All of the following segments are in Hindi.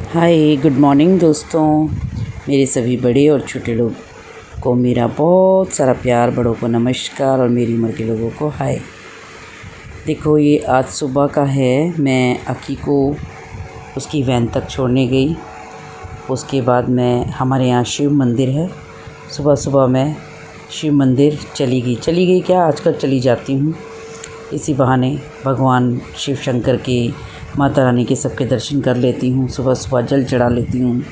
हाय गुड मॉर्निंग दोस्तों। मेरे सभी बड़े और छोटे लोग को मेरा बहुत सारा प्यार, बड़ों को नमस्कार और मेरी उम्र के लोगों को हाय। देखो ये आज सुबह का है। मैं अकी को उसकी वैन तक छोड़ने गई। उसके बाद मैं हमारे यहाँ शिव मंदिर है। सुबह सुबह मैं शिव मंदिर चली गई क्या, आजकल चली जाती हूँ। इसी बहाने भगवान शिव शंकर के, माता रानी के सबके दर्शन कर लेती हूँ। सुबह सुबह जल चढ़ा लेती हूँ,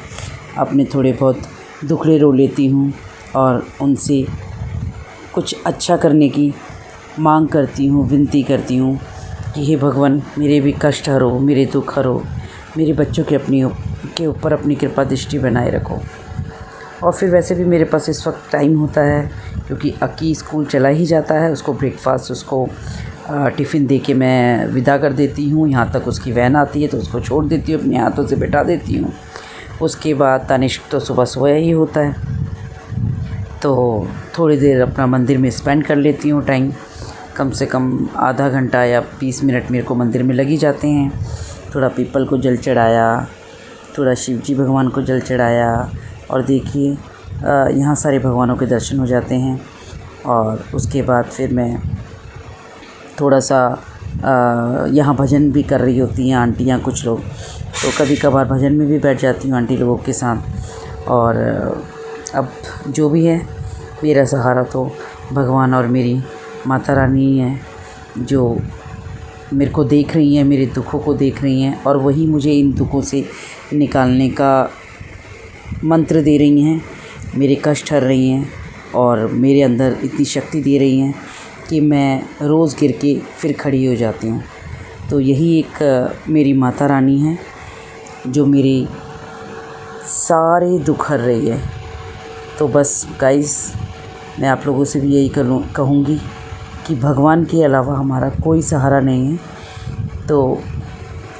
अपने थोड़े बहुत दुखड़े रो लेती हूँ और उनसे कुछ अच्छा करने की मांग करती हूँ, विनती करती हूँ कि हे भगवान मेरे भी कष्ट हरो, मेरे दुख हरो, मेरे बच्चों के ऊपर अपनी कृपा दृष्टि बनाए रखो। और फिर वैसे भी मेरे पास इस वक्त टाइम होता है क्योंकि अकी स्कूल चला ही जाता है। उसको ब्रेकफास्ट, उसको टिफ़िन दे के मैं विदा कर देती हूँ। यहाँ तक उसकी वैन आती है तो उसको छोड़ देती हूँ, अपने हाथों से बैठा देती हूँ। उसके बाद तनिष्क तो सुबह सोया ही होता है, तो थोड़ी देर अपना मंदिर में स्पेंड कर लेती हूँ टाइम। कम से कम आधा घंटा या 20 मिनट मेरे को मंदिर में लग ही जाते हैं। थोड़ा पीपल को जल चढ़ाया, थोड़ा शिव जी भगवान को जल चढ़ाया और देखिए यहाँ सारे भगवानों के दर्शन हो जाते हैं। और उसके बाद फिर मैं थोड़ा सा यहाँ भजन भी कर रही होती हैं आंटियाँ कुछ लोग, तो कभी कभार भजन में भी बैठ जाती हूँ आंटी लोगों के साथ। और अब जो भी है, मेरा सहारा तो भगवान और मेरी माता रानी ही है, जो मेरे को देख रही हैं, मेरे दुखों को देख रही हैं और वही मुझे इन दुखों से निकालने का मंत्र दे रही हैं, मेरे कष्ट हर रही हैं और मेरे अंदर इतनी शक्ति दे रही हैं कि मैं रोज़ गिर के फिर खड़ी हो जाती हूँ। तो यही एक मेरी माता रानी है जो मेरे सारे दुख हर रही है। तो बस गाइस, मैं आप लोगों से भी यही कहूँगी कि भगवान के अलावा हमारा कोई सहारा नहीं है, तो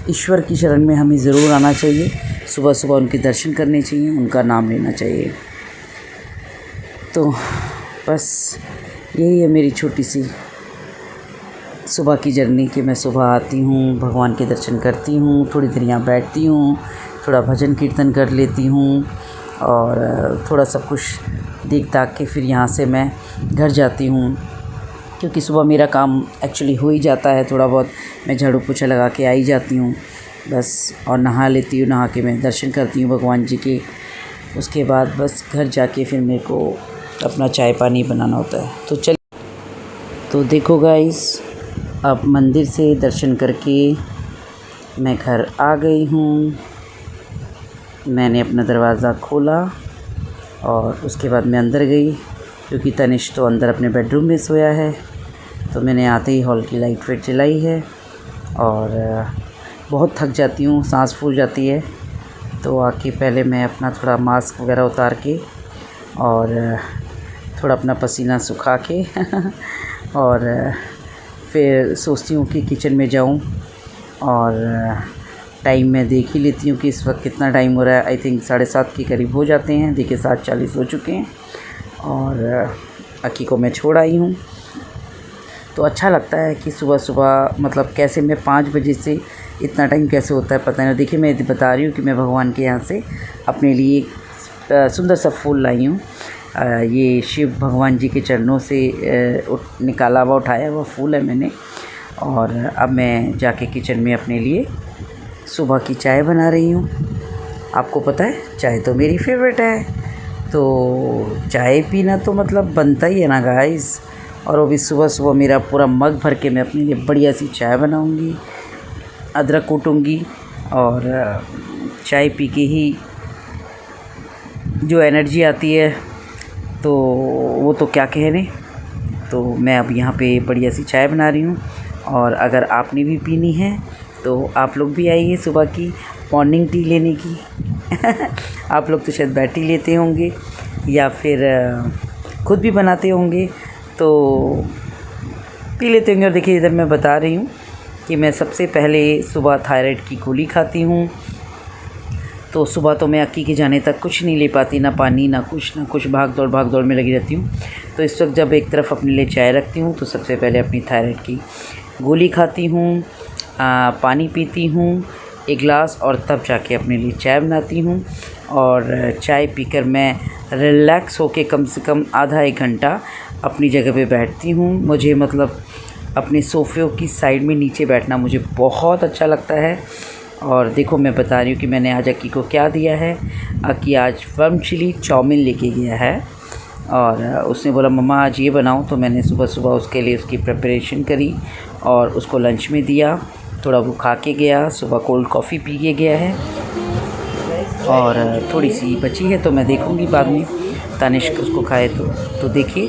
ईश्वर की शरण में हमें ज़रूर आना चाहिए। सुबह सुबह उनके दर्शन करने चाहिए, उनका नाम लेना चाहिए। तो बस यही है मेरी छोटी सी सुबह की जर्नी कि मैं सुबह आती हूँ, भगवान के दर्शन करती हूँ, थोड़ी देर यहाँ बैठती हूँ, थोड़ा भजन कीर्तन कर लेती हूँ और थोड़ा सब कुछ देख दाख के फिर यहाँ से मैं घर जाती हूँ। क्योंकि सुबह मेरा काम एक्चुअली हो ही जाता है, थोड़ा बहुत मैं झाड़ू पोछा लगा के आ ही जाती हूँ बस, और नहा लेती हूँ। नहा के मैं दर्शन करती हूँ भगवान जी के। उसके बाद बस घर जाके फिर मेरे को अपना चाय पानी बनाना होता है। तो देखो गाइस, अब मंदिर से दर्शन करके मैं घर आ गई हूँ। मैंने अपना दरवाज़ा खोला और उसके बाद मैं अंदर गई क्योंकि तनिष्क तो अंदर अपने बेडरूम में सोया है। तो मैंने आते ही हॉल की लाइट फिर जलाई है और बहुत थक जाती हूँ, सांस फूल जाती है। तो आके पहले मैं अपना थोड़ा मास्क वगैरह उतार के और थोड़ा अपना पसीना सुखा के और फिर सोचती हूँ कि किचन में जाऊँ और टाइम मैं देख ही लेती हूँ कि इस वक्त कितना टाइम हो रहा है। आई थिंक 7:30 के करीब हो जाते हैं। देखिए 7:40 हो चुके हैं और अकी को मैं छोड़ आई हूँ। तो अच्छा लगता है कि सुबह सुबह, मतलब कैसे मैं 5 बजे से इतना टाइम कैसे होता है पता नहीं। देखिए मैं बता रही हूँ कि मैं भगवान के यहाँ से अपने लिए सुंदर सा फूल लाई हूँ। ये शिव भगवान जी के चरणों से निकाला हुआ, उठाया हुआ फूल है मैंने। और अब मैं जाके किचन में अपने लिए सुबह की चाय बना रही हूँ। आपको पता है चाय तो मेरी फेवरेट है, तो चाय पीना तो मतलब बनता ही है ना गाइस। और वो भी सुबह सुबह मेरा पूरा मग भर के मैं अपने लिए बढ़िया सी चाय बनाऊँगी, अदरक कूटूँगी और चाय पी के ही जो एनर्जी आती है तो वो तो क्या कहने। तो मैं अब यहाँ पे बढ़िया सी चाय बना रही हूँ और अगर आपने भी पीनी है तो आप लोग भी आइए सुबह की मॉर्निंग टी लेने की। आप लोग तो शायद बैठ ही लेते होंगे या फिर खुद भी बनाते होंगे तो पी लेते होंगे। और देखिए इधर मैं बता रही हूँ कि मैं सबसे पहले सुबह थायराइड की गोली खाती हूँ। तो सुबह तो मैं अक्की के जाने तक कुछ नहीं ले पाती, ना पानी ना कुछ, भाग दौड़ में लगी रहती हूँ। तो इस वक्त जब एक तरफ अपने लिए चाय रखती हूँ तो सबसे पहले अपनी थायराइड की गोली खाती हूँ, पानी पीती हूँ एक गिलास और तब जाके अपने लिए चाय बनाती हूँ। और चाय पीकर मैं रिलैक्स होके कम से कम आधा एक घंटा अपनी जगह पे बैठती हूँ। मुझे मतलब अपने सोफ़े की साइड में नीचे बैठना मुझे बहुत अच्छा लगता है। और देखो मैं बता रही हूँ कि मैंने आज अक्की को क्या दिया है। अक्की आज वर्म चिली चाउमीन लेके गया है और उसने बोला मम्मा आज ये बनाओ, तो मैंने सुबह सुबह उसके लिए उसकी प्रिपरेशन करी और उसको लंच में दिया। थोड़ा वो खा के गया, सुबह कोल्ड कॉफ़ी पी के गया है और थोड़ी सी बची है तो मैं देखूँगी बाद में तनिष्क उसको खाए तो देखिए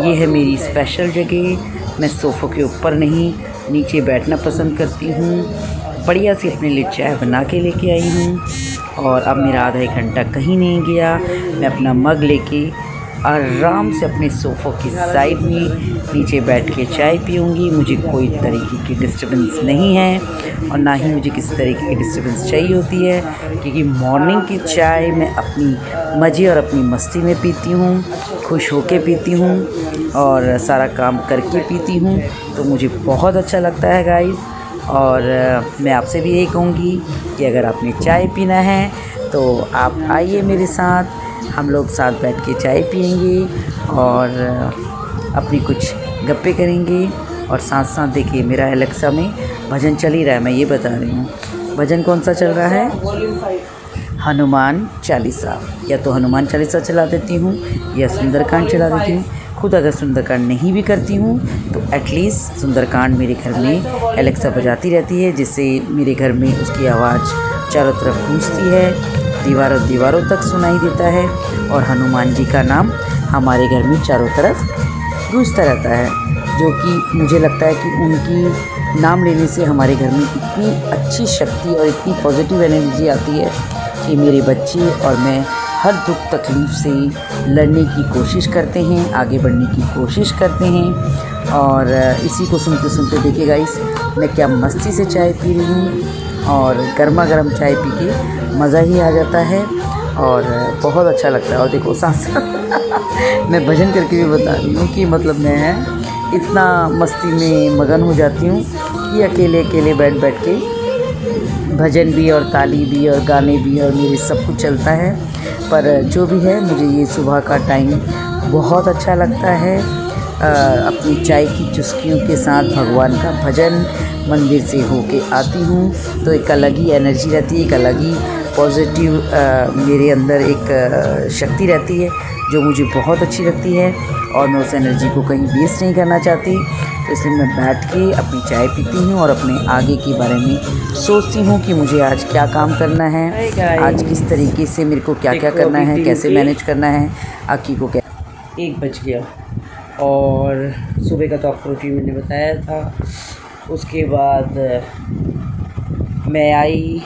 ये है मेरी स्पेशल जगह। मैं सोफ़ों के ऊपर नहीं नीचे बैठना पसंद करती हूँ। बढ़िया सी अपने लिए चाय बना के लेके आई हूँ और अब मेरा आधा एक घंटा कहीं नहीं गया। मैं अपना मग लेके आराम से अपने सोफ़ों की साइड में नीचे बैठ के चाय पीऊँगी। मुझे कोई तरीके की डिस्टर्बेंस नहीं है और ना ही मुझे किसी तरीके की डिस्टर्बेंस चाहिए होती है, क्योंकि मॉर्निंग की चाय मैं अपनी मज़े और अपनी मस्ती में पीती हूँ, खुश होके पीती हूँ और सारा काम करके पीती हूँ। तो मुझे बहुत अच्छा लगता है गाइस। और मैं आपसे भी यही कहूँगी कि अगर आपने चाय पीना है तो आप आइए मेरे साथ, हम लोग साथ बैठ के चाय पियेंगे और अपनी कुछ गप्पे करेंगे। और साथ साथ देखिए मेरा एलेक्सा में भजन चल ही रहा है, मैं ये बता रही हूँ। भजन कौन सा चल रहा है? हनुमान चालीसा। या तो हनुमान चालीसा चला देती हूँ या सुंदरकांड चला देती हूँ। खुद अगर सुंदरकांड नहीं भी करती हूँ तो एटलीस्ट सुंदरकांड मेरे घर में एलेक्सा बजाती रहती है, जिससे मेरे घर में उसकी आवाज़ चारों तरफ गूंजती है, दीवारों दीवारों तक सुनाई देता है और हनुमान जी का नाम हमारे घर में चारों तरफ गूंजता रहता है, जो कि मुझे लगता है कि उनकी नाम लेने से हमारे घर में इतनी अच्छी शक्ति और इतनी पॉजिटिव एनर्जी आती है कि मेरे बच्चे और मैं हर दुख तकलीफ़ से लड़ने की कोशिश करते हैं, आगे बढ़ने की कोशिश करते हैं। और इसी को सुनते सुनते देखिए गाइस मैं क्या मस्ती से चाय पी रही हूँ और गर्मा गर्म चाय पी के मज़ा ही आ जाता है और बहुत अच्छा लगता है। और देखो साथ साथ मैं भजन करके भी बता रही हूँ कि मतलब मैं इतना मस्ती में मगन हो जाती हूँ कि अकेले अकेले बैठ बैठ के भजन भी और ताली भी और गाने भी और मेरे सब कुछ चलता है। पर जो भी है मुझे ये सुबह का टाइम बहुत अच्छा लगता है। अपनी चाय की चुस्कियों के साथ भगवान का भजन मंदिर से होके आती हूँ तो एक अलग ही एनर्जी रहती है, एक अलग ही पॉजिटिव मेरे अंदर एक शक्ति रहती है जो मुझे बहुत अच्छी लगती है और मैं उस एनर्जी को कहीं वेस्ट नहीं करना चाहती। तो इसलिए मैं बैठ के अपनी चाय पीती हूँ और अपने आगे के बारे में सोचती हूँ कि मुझे आज क्या काम करना है, आज किस तरीके से मेरे को क्या क्या करना है, कैसे मैनेज करना है। अक्की को क्या 1 बज गया और सुबह का तो आपको रूटीन मैंने बताया था। उसके बाद मैं आई,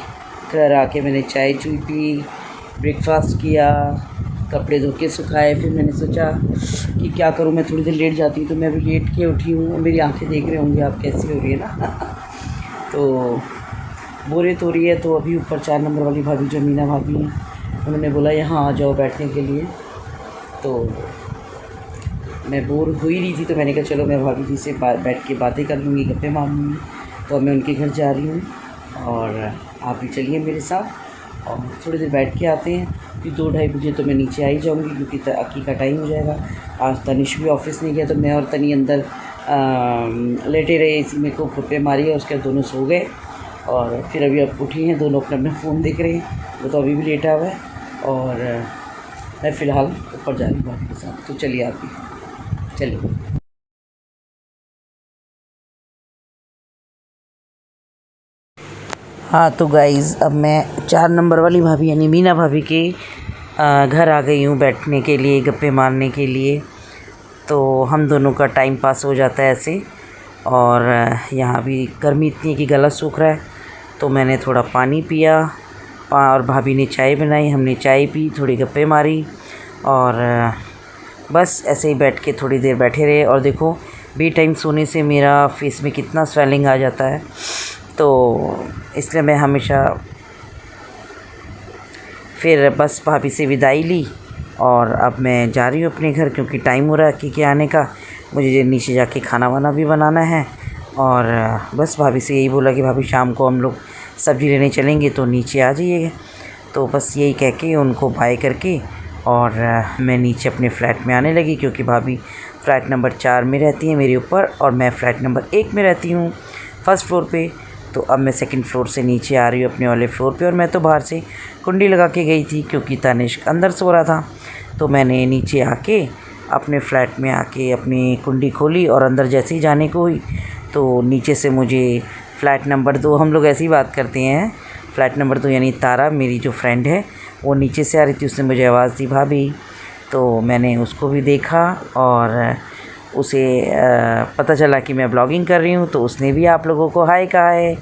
घर आके मैंने चाय चूई पी, ब्रेकफास्ट किया, कपड़े धो के सुखाए। फिर मैंने सोचा कि क्या करूं, मैं थोड़ी देर लेट जाती हूँ तो मैं अभी लेट के उठी हूँ। मेरी आंखें देख रहे होंगे आप कैसी हो रही है ना तो बोरियत हो रही है। तो अभी ऊपर 4 नंबर वाली भाभी जो मीना भाभी हैं उन्होंने बोला यहाँ आ जाओ बैठने के लिए। तो मैं बोर हो ही रही थी तो मैंने कहा चलो मैं भाभी जी से बैठ के बातें कर लूँगी, गप्पे मार लूँगी। तो अब मैं उनके घर जा रही हूँ और आप भी चलिए मेरे साथ और थोड़ी देर बैठ के आते हैं। फिर 2-2:30 बजे तो मैं नीचे आ ही जाऊँगी क्योंकि अक्की का टाइम हो जाएगा। आज तनिष भी ऑफिस नहीं गया तो मैं और तनी अंदर लेटे रहे, इसी में को फुट्टे मारी है। उसके बाद दोनों सो गए और फिर अभी अब उठी हैं, दोनों अपना अपना फ़ोन देख रहे हैं। वो तो अभी भी लेटा हुआ है और मैं फ़िलहाल ऊपर जा रही हूँ भाभी के साथ। तो चलिए आप भी चलिए। हाँ तो गाइज़ अब मैं 4 नंबर वाली भाभी यानी मीना भाभी के घर आ गई हूँ बैठने के लिए, गप्पे मारने के लिए। तो हम दोनों का टाइम पास हो जाता है ऐसे। और यहाँ भी गर्मी इतनी है कि गला सूख रहा है तो मैंने थोड़ा पानी पिया और भाभी ने चाय बनाई, हमने चाय पी, थोड़ी गप्पे मारी और बस ऐसे ही बैठ के थोड़ी देर बैठे रहे। और देखो बे टाइम सोने से मेरा फेस में कितना स्वेलिंग आ जाता है, तो इसलिए मैं हमेशा फिर बस भाभी से विदाई ली और अब मैं जा रही हूँ अपने घर क्योंकि टाइम हो रहा है अक्की के आने का। मुझे नीचे जाके खाना वाना भी बनाना है और बस भाभी से यही बोला कि भाभी शाम को हम लोग सब्ज़ी लेने चलेंगे तो नीचे आ जाइएगा। तो बस यही कह के उनको बाय करके और मैं नीचे अपने फ़्लैट में आने लगी, क्योंकि भाभी फ़्लैट नंबर 4 में रहती हैं मेरे ऊपर और मैं फ़्लैट नंबर 1 में रहती हूँ फर्स्ट फ्लोर पे। तो अब मैं सेकंड फ्लोर से नीचे आ रही हूँ अपने वाले फ्लोर पे, और मैं तो बाहर से कुंडी लगा के गई थी क्योंकि तनिष्क अंदर सो रहा था। तो मैंने नीचे आके अपने फ़्लैट में आके अपनी कुंडी खोली और अंदर जैसे ही जाने को हुई तो नीचे से मुझे फ़्लैट नंबर 2, हम लोग ऐसे ही बात करते हैं, फ़्लैट नंबर 2 यानी तारा मेरी जो फ्रेंड है वो नीचे से आ रही थी। उसने मुझे आवाज़ दी भाभी, तो मैंने उसको भी देखा और उसे पता चला कि मैं ब्लॉगिंग कर रही हूँ, तो उसने भी आप लोगों को हाय कहा है।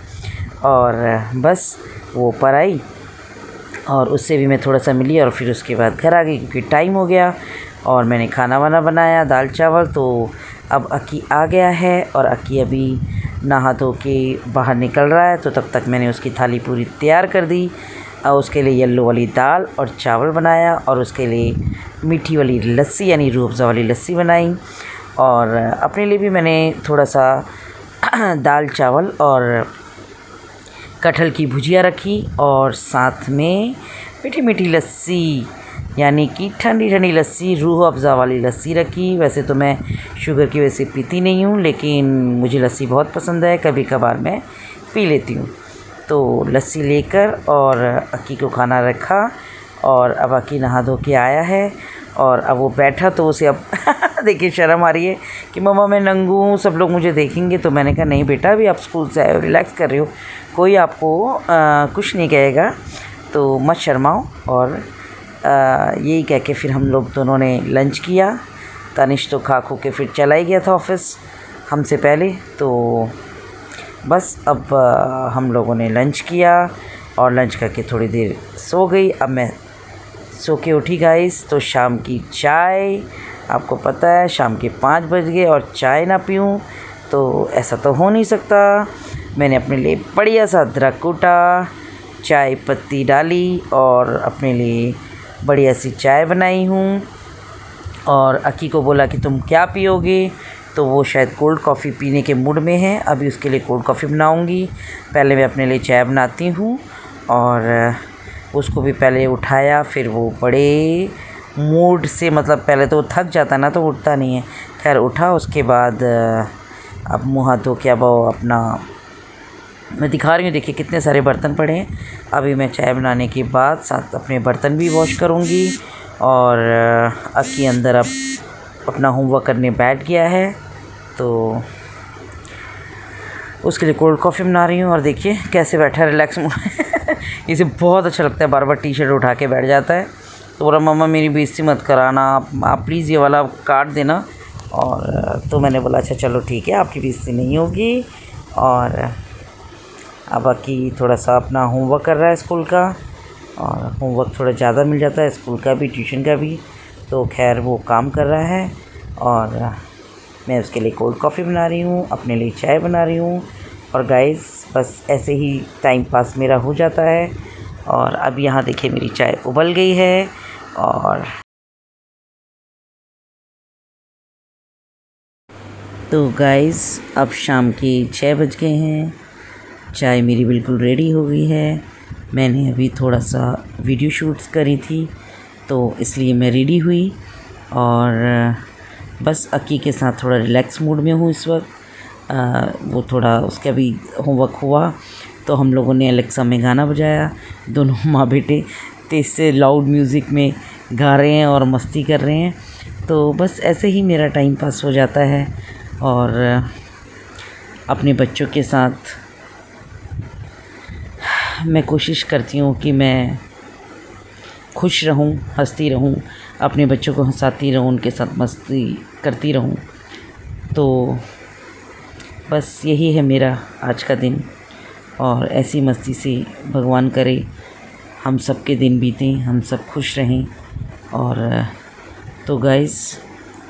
और बस वो ऊपर आई और उससे भी मैं थोड़ा सा मिली और फिर उसके बाद घर आ गई क्योंकि टाइम हो गया। और मैंने खाना वाना बनाया, दाल चावल। तो अब अक्की आ गया है और अक्की अभी नहा धो के बाहर निकल रहा है, तो तब तक मैंने उसकी थाली पूरी तैयार कर दी। और उसके लिए येलो वाली दाल और चावल बनाया और उसके लिए मीठी वाली लस्सी यानी रूह अफ़ज़ा वाली लस्सी बनाई। और अपने लिए भी मैंने थोड़ा सा दाल चावल और कटहल की भुजिया रखी और साथ में मीठी मीठी लस्सी यानी कि ठंडी ठंडी लस्सी, रूह अफ़ज़ा वाली लस्सी रखी। वैसे तो मैं शुगर की वजह से पीती नहीं हूँ, लेकिन मुझे लस्सी बहुत पसंद है, कभी कभार मैं पी लेती हूँ। तो लस्सी लेकर और अक्की को खाना रखा और अब अक्की नहा धो के आया है और अब वो बैठा तो उसे अब देखिए शर्म आ रही है कि मम्मा मैं नंगू हूँ, सब लोग मुझे देखेंगे। तो मैंने कहा नहीं बेटा, अभी आप स्कूल से आए हो, रिलैक्स कर रहे हो, कोई आपको कुछ नहीं कहेगा, तो मत शर्माओ। और यही कह के फिर हम लोग दोनों ने लंच किया। तनिष्क तो खा खो के फिर चला ही गया था ऑफ़िस हमसे पहले। तो बस अब हम लोगों ने लंच किया और लंच करके थोड़ी देर सो गई। अब मैं सो के उठी गाइस, तो शाम की चाय, आपको पता है शाम के 5 बज गए और चाय ना पीऊँ तो ऐसा तो हो नहीं सकता। मैंने अपने लिए बढ़िया सा अदरक कूटा, चाय पत्ती डाली और अपने लिए बढ़िया सी चाय बनाई हूँ। और अक्की को बोला कि तुम क्या पियोगे, तो वो शायद कोल्ड कॉफ़ी पीने के मूड में है। अभी उसके लिए कोल्ड कॉफ़ी बनाऊँगी। पहले मैं अपने लिए चाय बनाती हूँ और उसको भी पहले उठाया, फिर वो बड़े मूड से, मतलब पहले तो वो थक जाता ना तो उठता नहीं है, खैर उठा। उसके बाद अब मुँह हाथ धो के अब अपना मैं दिखा रही हूँ, देखिए कितने सारे बर्तन पड़े हैं। अभी मैं चाय बनाने के बाद साथ अपने बर्तन भी वॉश करूँगी। और अक्की अंदर अब अपना होमवर्क करने बैठ गया है, तो उसके लिए कोल्ड कॉफ़ी बना रही हूँ। और देखिए कैसे बैठा है, रिलैक्स मूड इसे बहुत अच्छा लगता है, बार बार टी शर्ट उठा के बैठ जाता है। तो बोला मम्मा मेरी बेइज्जती मत कराना, आप प्लीज़ ये वाला काट देना। और तो मैंने बोला अच्छा चलो ठीक है, आपकी बेइज्जती नहीं होगी। और अब बाकी थोड़ा सा अपना होमवर्क कर रहा है स्कूल का, और होमवर्क थोड़ा ज़्यादा मिल जाता है स्कूल का भी ट्यूशन का भी, तो खैर वो काम कर रहा है। और मैं उसके लिए कोल्ड कॉफ़ी बना रही हूँ, अपने लिए चाय बना रही हूँ। और गाइस बस ऐसे ही टाइम पास मेरा हो जाता है। और अब यहाँ देखिए मेरी चाय उबल गई है। और तो गाइस अब शाम के 6 बज गए हैं, चाय मेरी बिल्कुल रेडी हो गई है। मैंने अभी थोड़ा सा वीडियो शूट्स करी थी तो इसलिए मैं रेडी हुई और बस अक्की के साथ थोड़ा रिलैक्स मूड में हूँ इस वक्त। वो थोड़ा उसका भी होमवर्क हुआ तो हम लोगों ने एलेक्सा में गाना बजाया, दोनों माँ बेटे तेज़ से लाउड म्यूज़िक में गा रहे हैं और मस्ती कर रहे हैं। तो बस ऐसे ही मेरा टाइम पास हो जाता है। और अपने बच्चों के साथ मैं कोशिश करती हूँ कि मैं खुश रहूँ, हंसती रहूँ, अपने बच्चों को हंसाती रहूँ, उनके साथ मस्ती करती रहूँ। तो बस यही है मेरा आज का दिन। और ऐसी मस्ती से भगवान करे हम सब के दिन बीतें, हम सब खुश रहें। और तो गाइस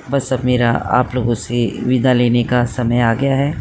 बस अब मेरा आप लोगों से विदा लेने का समय आ गया है।